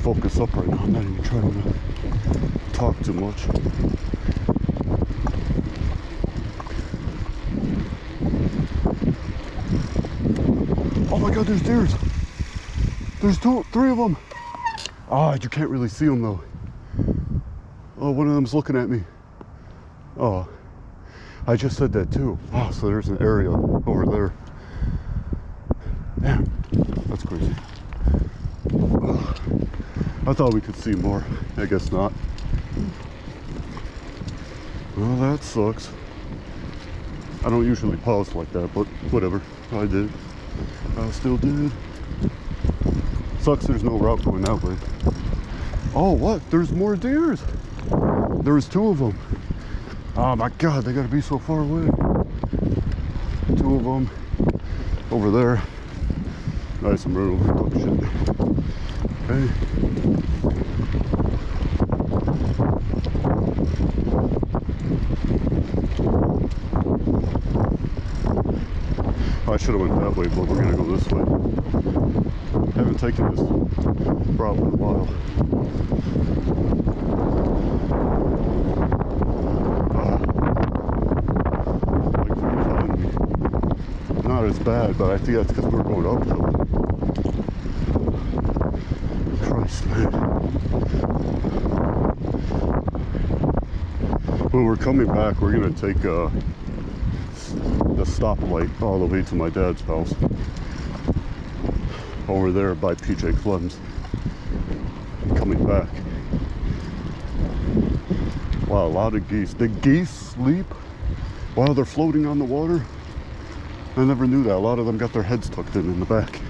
focus up right now. I'm not even trying to talk too much. Oh my god, there's deers. There's three of them. Ah, you can't really see them though. Oh, one of them's looking at me. Oh, I just said that too. Oh, so there's an area over there. Damn, that's crazy. Oh, I thought we could see more. I guess not. Well, that sucks. I don't usually pause like that, but whatever. I did. I still did. Sucks there's no route going that way. Oh, what? There's more deers. There's two of them. Oh my god, they gotta be so far away. Two of them over there. Nice and brutal. Oh shit. Okay. I should have went that way, but we're gonna go this way. Haven't taken this route in a while. Not as bad, but I think that's because we're going uphill. Christ, man. When we're coming back, we're gonna take the stoplight all the way to my dad's house over there by PJ Clem's. Coming back. Wow, a lot of geese. The geese sleep while they're floating on the water. I never knew that. A lot of them got their heads tucked in the back.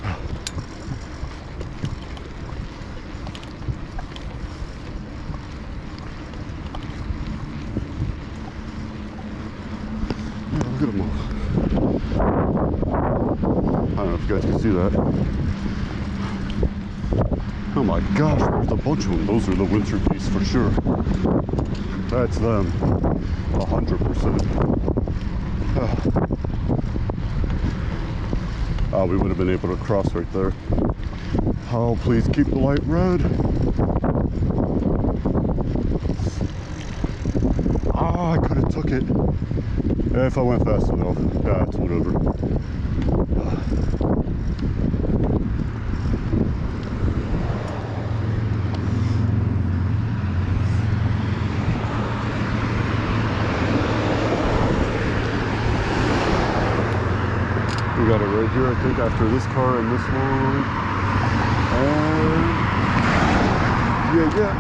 Yeah, look at them all. I don't know if you guys can see that. Oh my gosh, there's a bunch of them. Those are the winter geese for sure. That's them. 100%. Oh, we would have been able to cross right there. Oh, please keep the light red. Ah, I could have took it. Yeah, if I went fast enough. Yeah, it's whatever. We got it right here, I think, after this car and this one. And yeah.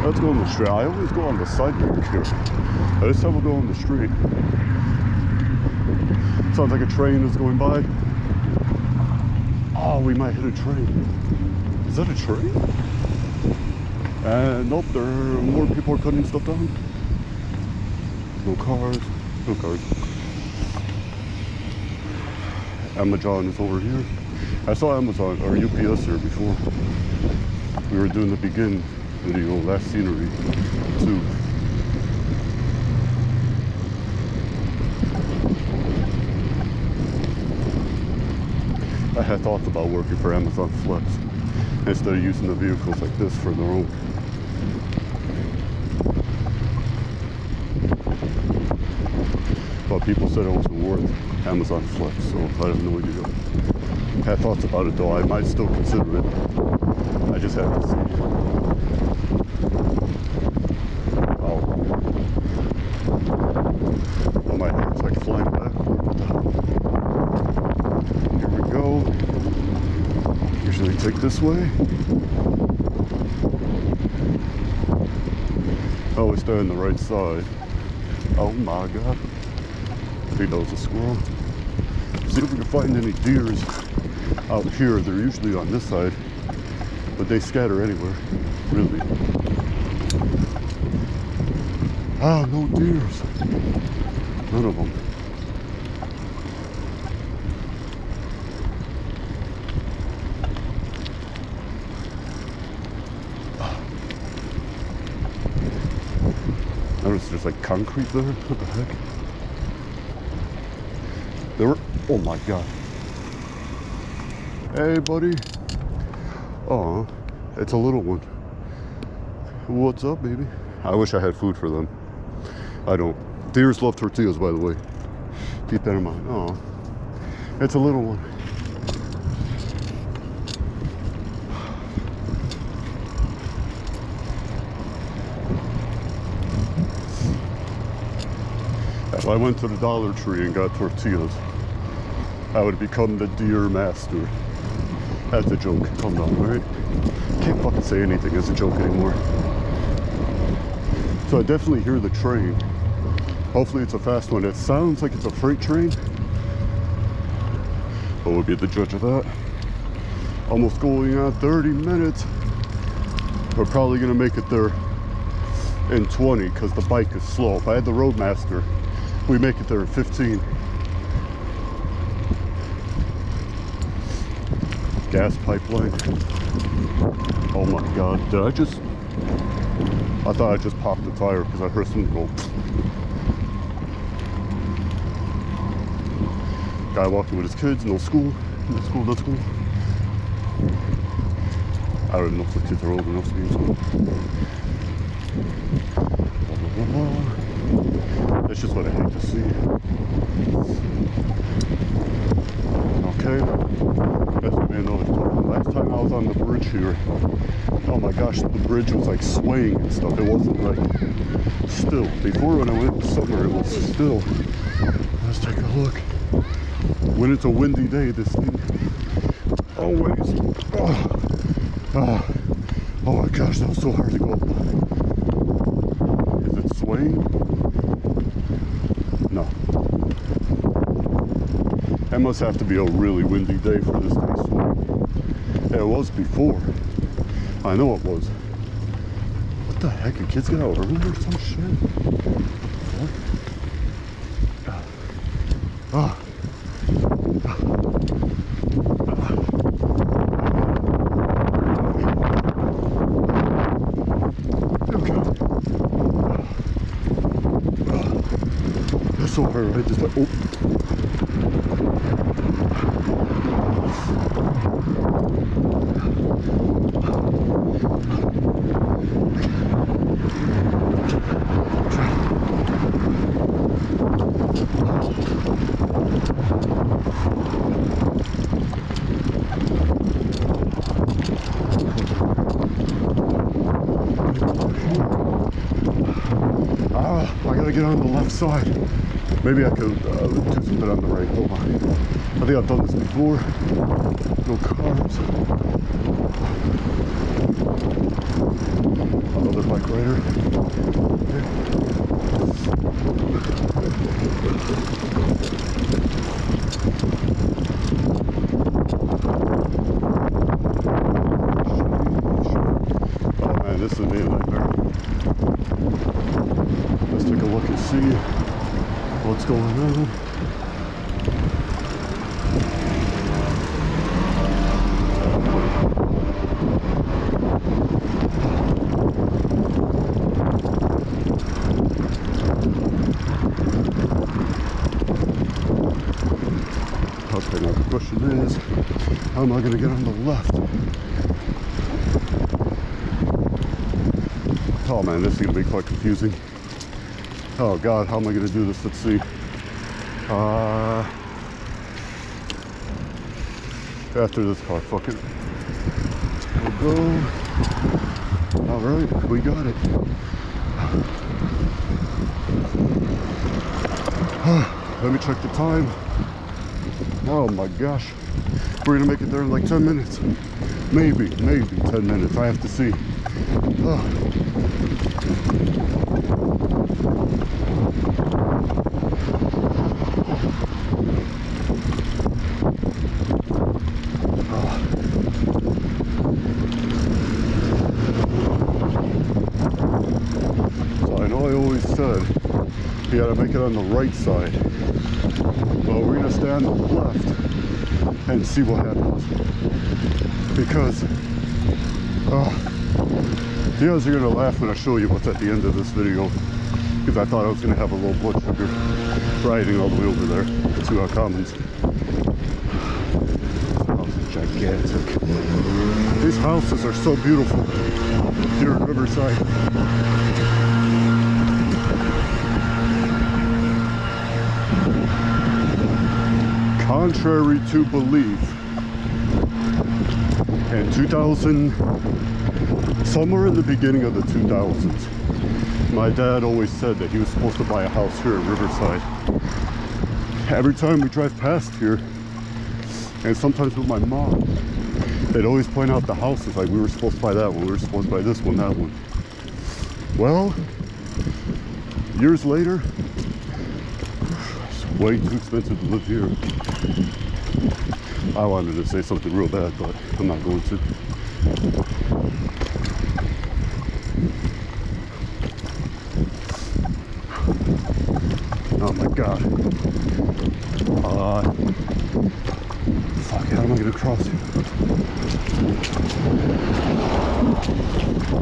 Let's go on the street. I always go on the side road here. This time we'll go on the street. Sounds like a train is going by. Oh, we might hit a train. Is that a train? And nope, there are more people are cutting stuff down. No cars. No cars. Amazon is over here. I saw Amazon or UPS here before. We were doing the begin video, last scenery too. I had thoughts about working for Amazon Flex instead of using the vehicles like this for their own. But people said it wasn't worth Amazon Flex, so I have no idea. I had thoughts about it though. I might still consider it. I just have to see. Oh, my head's like flying back. Here we go. Usually take this way. I always stay on the right side. Oh my god. I think that was a squirrel. See if we can find any deers out here. They're usually on this side, but they scatter anywhere, really. Ah, no deers. None of them. Notice there's like concrete there. What the heck? There were, oh my god. Hey, buddy. Oh, it's a little one. What's up, baby? I wish I had food for them. I don't. Deers love tortillas, by the way. Keep that in mind. Oh, it's a little one. If I went to the Dollar Tree and got tortillas, I would become the deer master. That's a joke. Calm down, alright? Can't fucking say anything as a joke anymore. So I definitely hear the train. Hopefully it's a fast one. It sounds like it's a freight train, but we'll be the judge of that. Almost going on 30 minutes. We're probably gonna make it there in 20 because the bike is slow. If I had the Roadmaster, we make it there in 15. Gas pipeline. Oh my god, I thought I just popped the tire because I heard something go. Guy walking with his kids, no school. No school, no school. I don't even know if the kids are old enough to be in school. That's just what I hate to see. Okay, that's gonna be another time. Last time I was on the bridge here, oh my gosh, the bridge was like swaying and stuff. It wasn't like still. Before when I went in summer, it was still. Let's take a look. When it's a windy day, this thing always. Oh my gosh, that was so hard to go up. Is it swaying? No. That must have to be a really windy day for this to be swaying. Yeah, it was before. I know it was. What the heck? The kids got out early or some shit? What? That's so hard, right? Just like, oh. I gotta get on the left side. Maybe I could do something on the right. Hold on. I think I've done this before. No cars. Another bike rider. Oh man, this is a nightmare. Let's take a look and see what's going on. Okay, now the question is, how am I going to get on the left? Oh man, this is going to be quite confusing. Oh god, how am I going to do this? Let's see. After this car, fuck it. We'll go. Alright, we got it. Let me check the time. Oh my gosh. We're gonna make it there in like 10 minutes. Maybe 10 minutes. I have to see. So I know I always said you gotta make it on the right side. Well, we're gonna stay on the left and see what happens. Because you guys are gonna laugh when I show you what's at the end of this video. Because I thought I was gonna have a low blood sugar riding all the way over there to our commons. Check. gigantic. These houses are so beautiful here at Riverside. Contrary to belief, in 2000, somewhere in the beginning of the 2000s, my dad always said that he was supposed to buy a house here at Riverside. Every time we drive past here, and sometimes with my mom, they'd always point out the houses, like we were supposed to buy that one, we were supposed to buy this one, that one. Well, years later, it's way too expensive to live here. I wanted to say something real bad, but I'm not going to. Oh my god. Fuck, how am I gonna cross here?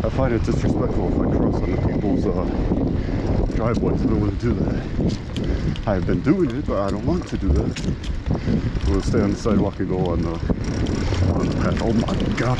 I find it disrespectful if I cross on the people's driveways. I don't want to do that. I've been doing it, but I don't want to do that. I'm gonna stay on the sidewalk and go on the path. Oh my god.